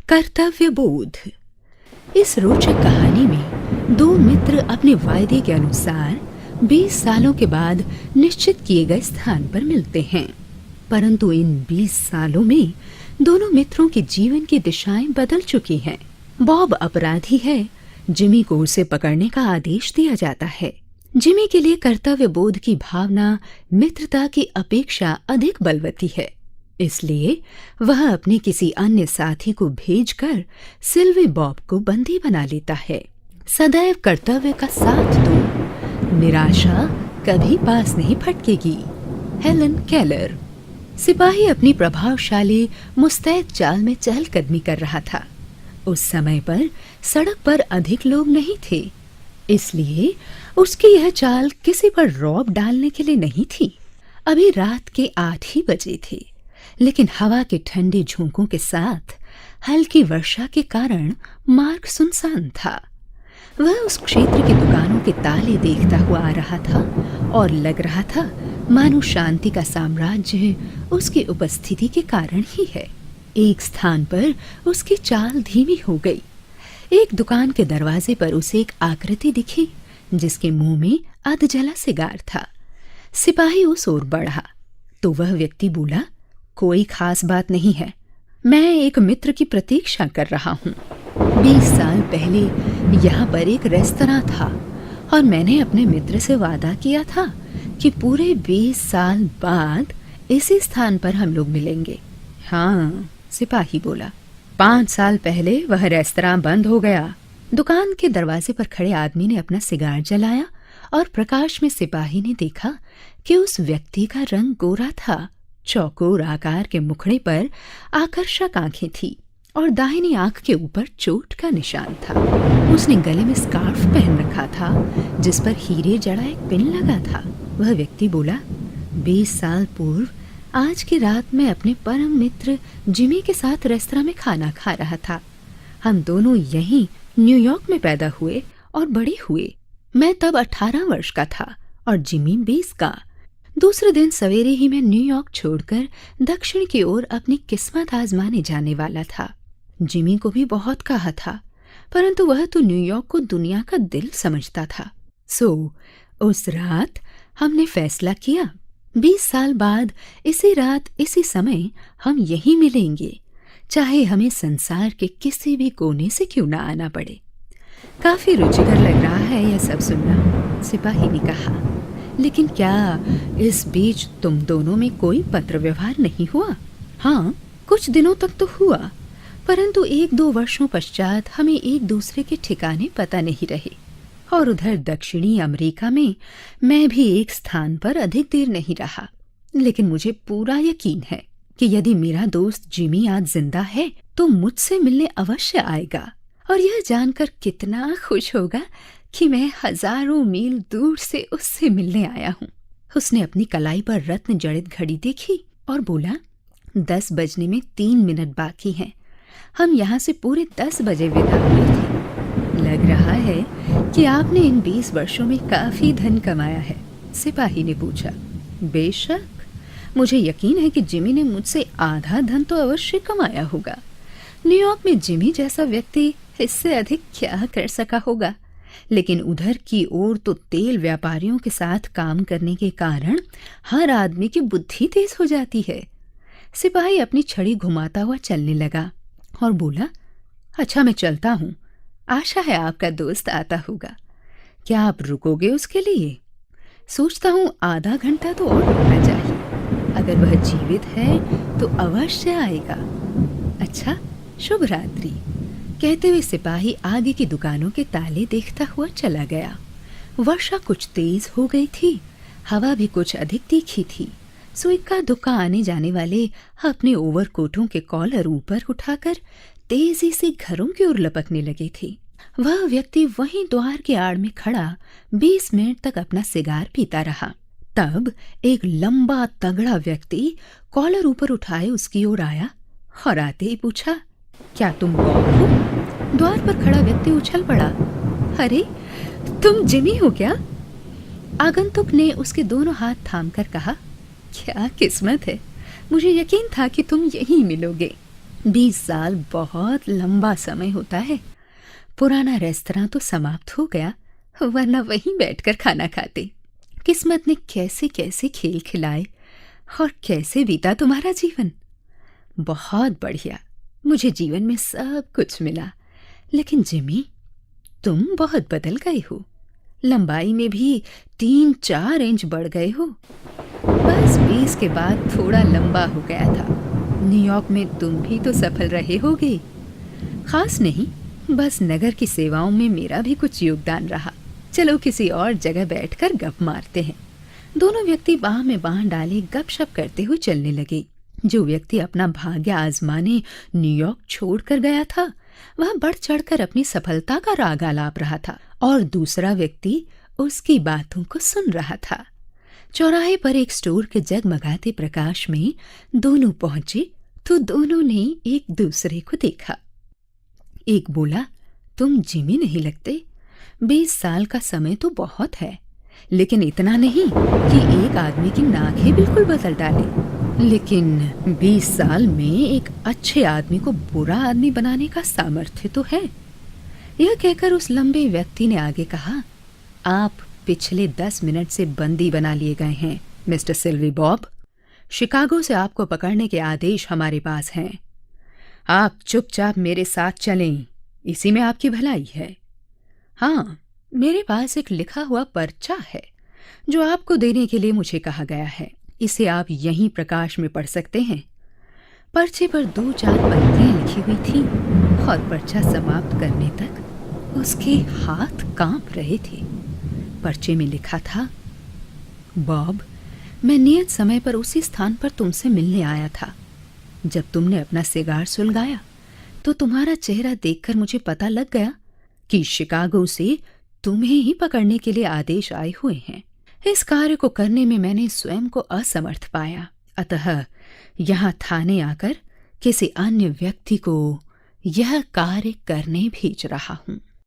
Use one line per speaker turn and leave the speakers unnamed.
कर्तव्य बोध। इस रोचक कहानी में दो मित्र अपने वायदे के अनुसार 20 सालों के बाद निश्चित किए गए स्थान पर मिलते हैं, परंतु इन 20 सालों में दोनों मित्रों के जीवन की दिशाएं बदल चुकी हैं। बॉब अपराधी है, जिमी को उसे पकड़ने का आदेश दिया जाता है। जिमी के लिए कर्तव्य बोध की भावना मित्रता की अपेक्षा अधिक बलवती है, इसलिए वह अपने किसी अन्य साथी को भेजकर सिल्वी बॉब को बंदी बना लेता है। सदैव कर्तव्य का साथ दो, निराशा कभी पास नहीं फटकेगी। Helen Keller. सिपाही अपनी प्रभावशाली मुस्तैद चाल में चहलकदमी कर रहा था। उस समय पर सड़क पर अधिक लोग नहीं थे, इसलिए उसकी यह चाल किसी पर रौब डालने के लिए नहीं थी। अभी रात के 8 ही बजे थे, लेकिन हवा के ठंडे झोंकों के साथ हल्की वर्षा के कारण मार्ग सुनसान था। वह उस क्षेत्र की दुकानों के ताले देखता हुआ आ रहा था और लग रहा था मानो शांति का साम्राज्य उसकी उपस्थिति के कारण ही है। एक स्थान पर उसकी चाल धीमी हो गई। एक दुकान के दरवाजे पर उसे एक आकृति दिखी जिसके मुंह में अधजला सिगार था। सिपाही उस ओर बढ़ा तो वह व्यक्ति बोला, कोई खास बात नहीं है, मैं एक मित्र की प्रतीक्षा कर रहा हूँ। 20 साल पहले यहाँ पर एक रेस्तरां था और मैंने अपने मित्र से वादा किया था कि पूरे 20 साल बाद इसी स्थान पर हम लोग मिलेंगे। हाँ, सिपाही बोला। 5 साल पहले वह रेस्तरां बंद हो गया। दुकान के दरवाजे पर खड़े आदमी ने अपना सिगार जलाया और प्रकाश में सिपाही ने देखा कि उस व्यक्ति का रंग गोरा था। चौकोर आकार के मुखड़े पर आकर्षक आंखें थी और दाहिनी आंख के ऊपर चोट का निशान था। उसने गले में स्कार्फ पहन रखा था जिस पर हीरे जड़ा एक पिन लगा था। वह व्यक्ति बोला, 20 साल पूर्व आज की रात मैं अपने परम मित्र जिमी के साथ रेस्तरां में खाना खा रहा था। हम दोनों यहीं न्यूयॉर्क में पैदा हुए और बड़े हुए। मैं तब 18 वर्ष का था और जिमी 20 का। दूसरे दिन सवेरे ही मैं न्यूयॉर्क छोड़कर दक्षिण की ओर अपनी किस्मत आजमाने जाने वाला था। जिमी को भी बहुत कहा था, परंतु वह तो न्यूयॉर्क को दुनिया का दिल समझता था। सो उस रात हमने फैसला किया, 20 साल बाद इसी रात इसी समय हम यहीं मिलेंगे, चाहे हमें संसार के किसी भी कोने से क्यों ना आना पड़े। काफी रुचिकर लग रहा है यह सब सुनना, सिपाही ने कहा, लेकिन क्या इस बीच तुम दोनों में कोई पत्र व्यवहार नहीं हुआ? हाँ, कुछ दिनों तक तो हुआ, परंतु 1-2 वर्षों पश्चात हमें एक दूसरे के ठिकाने पता नहीं रहे। और उधर दक्षिणी अमेरिका में मैं भी एक स्थान पर अधिक देर नहीं रहा। लेकिन मुझे पूरा यकीन है कि यदि मेरा दोस्त जिमी आज जिंदा है तो मुझसे मिलने अवश्य आएगा, और यह जानकर कितना खुश होगा कि मैं हजारों मील दूर से उससे मिलने आया हूँ। उसने अपनी कलाई पर रत्न जड़ित घड़ी देखी और बोला, 10 बजने में 3 मिनट बाकी हैं। हम यहाँ से पूरे 10 बजे विदा हुए थे। लग रहा है कि आपने इन 20 वर्षों में काफी धन कमाया है, सिपाही ने पूछा। बेशक, मुझे यकीन है कि जिमी ने मुझसे आधा धन तो अवश्य कमाया होगा। न्यूयॉर्क में जिमी जैसा व्यक्ति इससे अधिक क्या कर सका होगा। लेकिन उधर की ओर तो तेल व्यापारियों के साथ काम करने के कारण हर आदमी की बुद्धि तेज हो जाती है। सिपाही अपनी छड़ी घुमाता हुआ चलने लगा और बोला, अच्छा मैं चलता हूँ, आशा है आपका दोस्त आता होगा। क्या आप रुकोगे उसके लिए? सोचता हूँ आधा घंटा तो और रुकना चाहिए। अगर वह जीवित है तो अवश्य आएगा। अच्छा, शुभ रात्रि। कहते हुए सिपाही आगे की दुकानों के ताले देखता हुआ चला गया। वर्षा कुछ तेज हो गई थी, हवा भी कुछ अधिक तीखी थी। सो इक्का दुक्का आने जाने वाले अपने ओवरकोटों के कॉलर ऊपर उठाकर तेजी से घरों की ओर लपकने लगे थे। वह व्यक्ति वहीं द्वार के आड़ में खड़ा 20 मिनट तक अपना सिगार पीता रहा। तब एक लंबा तगड़ा व्यक्ति कॉलर ऊपर उठाए उसकी ओर आया और आते ही पूछा, क्या तुम बॉब हो? द्वार पर खड़ा व्यक्ति उछल पड़ा, अरे तुम जिमी हो क्या? आगंतुक ने उसके दोनों हाथ थामकर कहा, क्या किस्मत है, मुझे यकीन था कि तुम यहीं मिलोगे। 20 साल बहुत लंबा समय होता है। पुराना रेस्तरां तो समाप्त हो गया, वरना वहीं बैठकर खाना खाते। किस्मत ने कैसे कैसे खेल खिलाए और कैसे बीता तुम्हारा जीवन। बहुत बढ़िया, मुझे जीवन में सब कुछ मिला, लेकिन जिमी, तुम बहुत बदल गए हो। लंबाई में भी 3-4 इंच बढ़ गए हो। बस 20 के बाद थोड़ा लंबा हो गया था। न्यूयॉर्क में तुम भी तो सफल रहे होगे। खास नहीं, बस नगर की सेवाओं में मेरा भी कुछ योगदान रहा। चलो किसी और जगह बैठकर गप मारते हैं। दोनों व्यक्ति बाह में बाह डाले गपशप करते हुए चलने लगे। जो व्यक्ति अपना भाग्य आजमाने न्यूयॉर्क छोड़कर गया था, वह बढ़ चढ़कर अपनी सफलता का राग आलाप रहा था, और दूसरा व्यक्ति उसकी बातों को सुन रहा था। चौराहे पर एक स्टोर के जगमगाते प्रकाश में दोनों पहुंचे तो दोनों ने एक दूसरे को देखा। एक बोला, तुम जिमी नहीं लगते। 20 साल का समय तो बहुत है, लेकिन इतना नहीं कि एक आदमी की नाक ही बिल्कुल बदल डाले। लेकिन 20 साल में एक अच्छे आदमी को बुरा आदमी बनाने का सामर्थ्य तो है। यह कहकर उस लंबे व्यक्ति ने आगे कहा, आप पिछले 10 मिनट से बंदी बना लिए गए हैं मिस्टर सिल्वी बॉब। शिकागो से आपको पकड़ने के आदेश हमारे पास हैं। आप चुपचाप मेरे साथ चलें, इसी में आपकी भलाई है। हाँ, मेरे पास एक लिखा हुआ पर्चा है जो आपको देने के लिए मुझे कहा गया है। इसे आप यहीं प्रकाश में पढ़ सकते हैं। पर्चे पर 2-4 पंक्तियां लिखी हुई थी और पर्चा समाप्त करने तक उसके हाथ कांप रहे थे। पर्चे में लिखा था, बॉब, मैं नियत समय पर उसी स्थान पर तुमसे मिलने आया था। जब तुमने अपना सिगार सुलगाया तो तुम्हारा चेहरा देखकर मुझे पता लग गया कि शिकागो से तुम्हें ही पकड़ने के लिए आदेश आए हुए हैं। इस कार्य को करने में मैंने स्वयं को असमर्थ पाया, अतः यहाँ थाने आकर किसी अन्य व्यक्ति को यह कार्य करने भेज रहा हूं।